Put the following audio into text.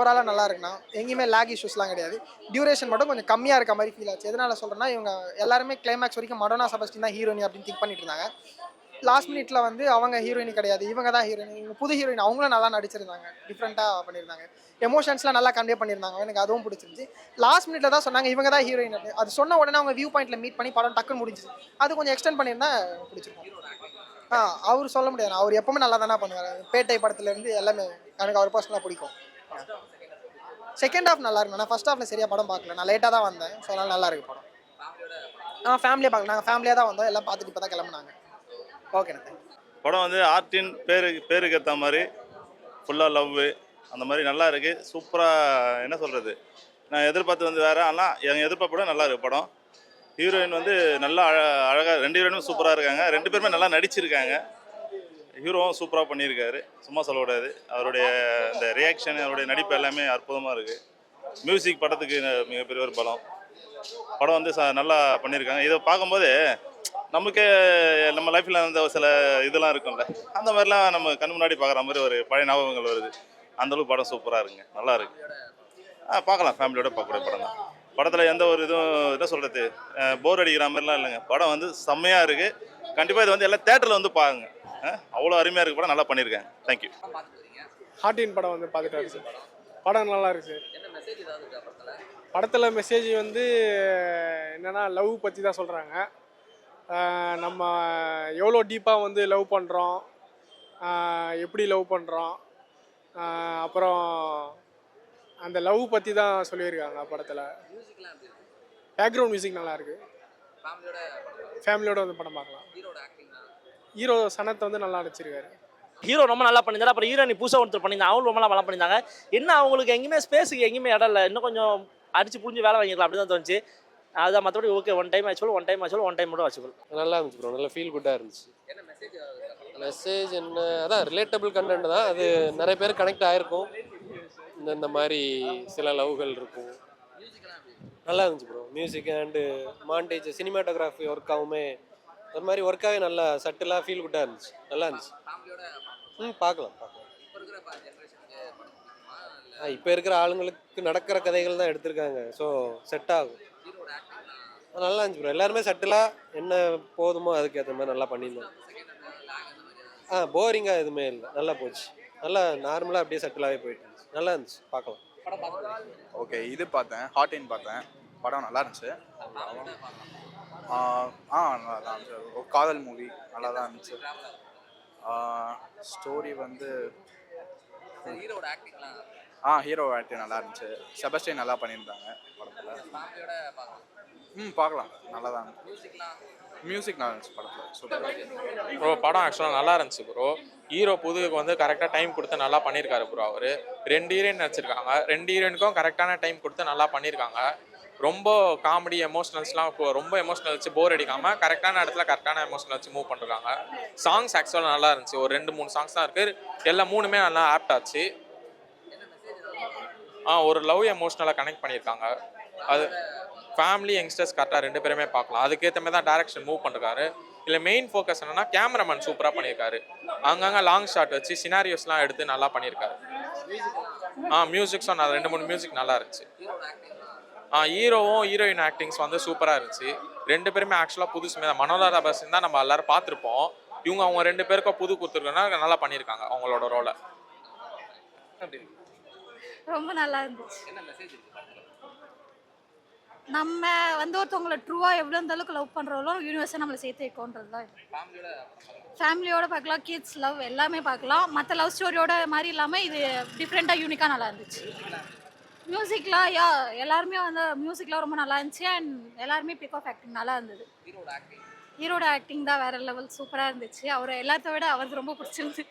ஓவராலாக நல்லா இருக்குண்ணா. எங்கேயுமே லேக் இஷ்யூஸ்லாம் கிடையாது. டியூரேஷன் மட்டும் கொஞ்சம் கம்மியாக இருக்க மாதிரி ஃபீல் ஆச்சு. எதனால சொல்கிறேன்னா, இவங்க எல்லாருமே கிளைமேக்ஸ் வரைக்கும் மடோனா செபஸ்டியன் தான் ஹீரோயினி அப்படின்னு திங்க் பண்ணிட்டு இருந்தாங்க. லாஸ்ட் மினிட்ல வந்து அவங்க ஹீரோயினி கிடையாது, இவங்க தான் ஹீரோயினி. இவங்க புது ஹீரோயின், அவங்களும் நல்லா நடிச்சிருந்தாங்க. டிஃப்ரெண்ட்டாக பண்ணியிருந்தாங்க. எமோஷன்ஸ்லாம் நல்லா கன்வே பண்ணியிருந்தாங்க. எனக்கு அதுவும் பிடிச்சிருந்துச்சு. லாஸ்ட் மினிட்ல தான் சொன்னாங்க இவங்க தான் ஹீரோயின் அப்படின்னு. அது சொன்ன உடனே அவங்க வியூ பாயிண்ட்ல மீட் பண்ணி படம் டக்குன்னு முடிஞ்சிச்சு. அது கொஞ்சம் எக்ஸ்டெண்ட் பண்ணியிருந்தா பிடிச்சிருக்கும். அவர் சொல்ல முடியாது. அவர் எப்பவுமே நல்லா தானே பண்ணுவார். பேட்டை படத்துலேருந்து எல்லாமே எனக்கு அவர் பர்சனலாக பிடிக்கும். செகண்ட் ஹாஃப் நல்லா இருக்கு. நான் ஃபர்ஸ்ட் ஹாஃப்ல சரியா படம் பார்க்கல. நான் லேட்டாக தான் வந்தேன். ஸோ அதனால நல்லா இருக்கு படம். ஃபேமிலியாக பார்க்கல. நாங்கள் ஃபேமிலியாக தான் வந்தோம். எல்லாம் பார்த்துட்டு இப்போ தான் கிளம்புனாங்க. ஓகேண்ணா. படம் வந்து ஆர்டின் பேருக்கு ஏற்ற மாதிரி ஃபுல்லாக லவ்வு அந்த மாதிரி நல்லா இருக்குது. சூப்பராக என்ன சொல்கிறது, நான் எதிர்பார்த்து வந்து வேறு, ஆனால் எங்கள் எதிர்பார்ப்போட நல்லா இருக்குது படம். ஹீரோயின் வந்து நல்லா அழகாக, 2 ஹீரோயினும் சூப்பராக இருக்காங்க. 2 பேருமே நல்லா நடிச்சிருக்காங்க. ஹீரோவும் சூப்பராக பண்ணியிருக்காரு, சும்மா சொல்லக்கூடாது. அவருடைய இந்த ரியாக்ஷன், அவருடைய நடிப்பு எல்லாமே அற்புதமாக இருக்குது. மியூசிக் படத்துக்கு மிகப்பெரிய ஒரு பலம். படம் வந்து நல்லா பண்ணியிருக்காங்க. இதை பார்க்கும்போது நமக்கு நம்ம லைஃப்பில் இருந்த சில இதெல்லாம் இருக்கும்ல, அந்த மாதிரிலாம் நம்ம கண் முன்னாடி பார்க்குற மாதிரி ஒரு பழைய ஞாபகங்கள் வருது. அந்தளவுக்கு படம் சூப்பராக இருக்குங்க, நல்லா இருக்குது. பார்க்கலாம், ஃபேமிலியோட பார்க்கக்கூடிய படம் தான். படத்தில் எந்த ஒரு இதுவும் என்ன சொல்கிறது, போர் அடிக்கிற மாதிரிலாம் இல்லைங்க. படம் வந்து செம்மையாக இருக்குது. கண்டிப்பாக இது வந்து எல்லாம் தேட்டரில் வந்து பாருங்க. அவ்வளோ அருமையாக இருக்குது படம், நல்லா பண்ணியிருக்காங்க. தேங்க்யூ. ஹார்டின் படம் வந்து பார்த்துட்டு சார். படம் நல்லா இருக்கு சார். படத்தில் மெசேஜ் வந்து என்னென்னா லவ் பற்றி தான் சொல்கிறாங்க. நம்ம எவ்வளோ டீப்பாக வந்து லவ் பண்ணுறோம், எப்படி லவ் பண்ணுறோம், அப்புறம் அந்த லவ் பற்றி தான் சொல்லியிருக்காங்க படத்தில். பேக்ரவுண்ட் மியூசிக் நல்லா இருக்கு. ஃபேமிலியோட வந்து படம் பார்க்கலாம். ஹீரோ சனத்தை வந்து நல்லா நடிச்சிருக்காரு. ஹீரோ ரொம்ப நல்லா பண்ணியிருந்தாரு. அப்புறம் ஹீரோனி புதுசாக ஒருத்தர் பண்ணியிருந்தாங்க, அவங்க ரொம்ப நல்லா பண்ணியிருந்தாங்க. என்ன அவங்களுக்கு எங்கேயுமே ஸ்பேஸுக்கு எங்கேயுமே இடம் இல்லை, இன்னும் கொஞ்சம் அடிச்சு புரிஞ்சு வேலை வாங்கிக்கலாம் அப்படி தான் தோணுச்சு. அதுதான், மற்றபடி ஓகே. ஒன் டைம் மட்டும் வாட்சபிள். நல்லா இருந்துச்சு ப்ரோ, நல்லா ஃபீல் குட்டாக இருந்துச்சு. மெசேஜ் என்ன, அதான் ரிலேட்டபிள் கண்டென்ட் தான். அது நிறைய பேர் கனெக்ட் ஆகிருக்கும். இந்த மாதிரி சில லவ்கள் இருக்கும். நல்லா இருந்துச்சு bro. Music and montage, cinematography ஒர்க்காகவுமே ஒரு மாதிரி ஒர்க்காகவே நல்லா சட்டிலாக ஃபீல் குட்டாக இருந்துச்சு. நல்லா இருந்துச்சு. பார்க்கலாம். இப்போ இருக்கிற ஆளுங்களுக்கு நடக்கிற கதைகள் தான் எடுத்திருக்காங்க. ஸோ செட் ஆகும். நல்லா இருந்துச்சு ப்ரோ. எல்லாருமே சட்டிலாக என்ன போதுமோ அதுக்கேற்ற மாதிரி நல்லா பண்ணியிருந்தோம். போரிங்காக எதுவுமே இல்லை, நல்லா போச்சு. நல்லா நார்மலாக அப்படியே சட்டிலாகவே போயிட்டு இருந்துச்சு. நல்லா இருந்துச்சு, பார்க்கலாம். ஓகே, இது பார்த்தேன், ஹார்டின் பார்த்தேன். படம் நல்லா இருந்துச்சு. நல்லா தான் இருந்துச்சு. ஒரு காதல் மூவி, நல்லா தான் இருந்துச்சு. ஸ்டோரி வந்து ஹீரோ ஆக்டிங் நல்லா இருந்துச்சு. செபஸ்டியன் நல்லா பண்ணியிருந்தாங்க படத்தில். பார்க்கலாம், நல்லா தான் இருந்துச்சு. மியூசிக் நல்லா இருந்துச்சு படத்தில், சூப்பர் ப்ரோ. படம் ஆக்சுவலாக நல்லா இருந்துச்சு ப்ரோ. ஹீரோ புதுக்கு வந்து கரெக்டாக டைம் கொடுத்து நல்லா பண்ணியிருக்காரு ப்ரோ. அவர் 2 ஹீரோயின் நடிச்சிருக்காங்க. 2 ஹீரோயினுக்கும் கரெக்டான டைம் கொடுத்து நல்லா பண்ணியிருக்காங்க. ரொம்ப காமெடி எமோஷனல்ஸ்லாம் ரொம்ப எமோஷனல் வச்சு போர் அடிக்காமல் கரெக்டான இடத்துல கரெக்டான எமோஷனல் வச்சு மூவ் பண்ணிருக்காங்க. சாங்ஸ் ஆக்சுவலாக நல்லா இருந்துச்சு. ஒரு 2-3 சாங்ஸ் தான் இருக்குது, எல்லாம் 3மே நல்லா ஆப்ட் ஆச்சு. ஒரு லவ் எமோஷனலாக கனெக்ட் பண்ணியிருக்காங்க. அது ஃபேமிலி யங்ஸ்டர்ஸ் கரெக்டாக 2 பேருமே பார்க்கலாம். அதுக்கேற்ற மாதிரி தான் டேரக்ஷன் மூவ் பண்ணிருக்காரு. இல்லை மெயின் ஃபோக்கஸ் என்னன்னா கேமராமேன் சூப்பராக பண்ணியிருக்காரு. அங்கங்கே லாங் ஷாட் வச்சு சினாரியோஸ்லாம் எடுத்து நல்லா பண்ணியிருக்காரு. மியூசிக்ஸும் 2-3 மியூசிக் நல்லா இருந்துச்சு. ஹீரோவும் ஹீரோயின் ஆக்டிங்ஸ் வந்து சூப்பராக இருந்துச்சு. 2 பேருமே ஆக்சுவலாக புதுசுமே தான். மனோலரா பஸ்ன்னு தான் நம்ம எல்லாரும் பார்த்துருப்போம். அவங்க 2 பேருக்கும் புது கொடுத்துருக்கோன்னா நல்லா பண்ணியிருக்காங்க அவங்களோட ரோலை. ரொம்ப நல்லா இருந்துச்சு. நம்ம வந்து ஒருத்தவங்களை ட்ரூவாக எவ்வளோ இந்த அளவுக்கு லவ் பண்ணுறோமோ யூனிவர்ஸை நம்மளை சேர்த்து வைக்கோன்றது தான். ஃபேமிலியோட பார்க்கலாம், கிட்ஸ் லவ் எல்லாமே பார்க்கலாம். மற்ற லவ் ஸ்டோரியோட மாதிரி இல்லாமல் இது டிஃப்ரெண்ட்டாக யூனிக்காக நல்லா இருந்துச்சு. மியூசிக்லாம் எல்லாருமே வந்து மியூசிக்லாம் ரொம்ப நல்லா இருந்துச்சு. அண்ட் எல்லாருமே பிக் ஆஃப் ஆக்டிங் நல்லா இருந்தது. ஹீரோட ஆக்டிங் தான் வேறு லெவல், சூப்பராக இருந்துச்சு. அவரை எல்லாத்த விட அவருக்கு ரொம்ப பிடிச்சிருந்து.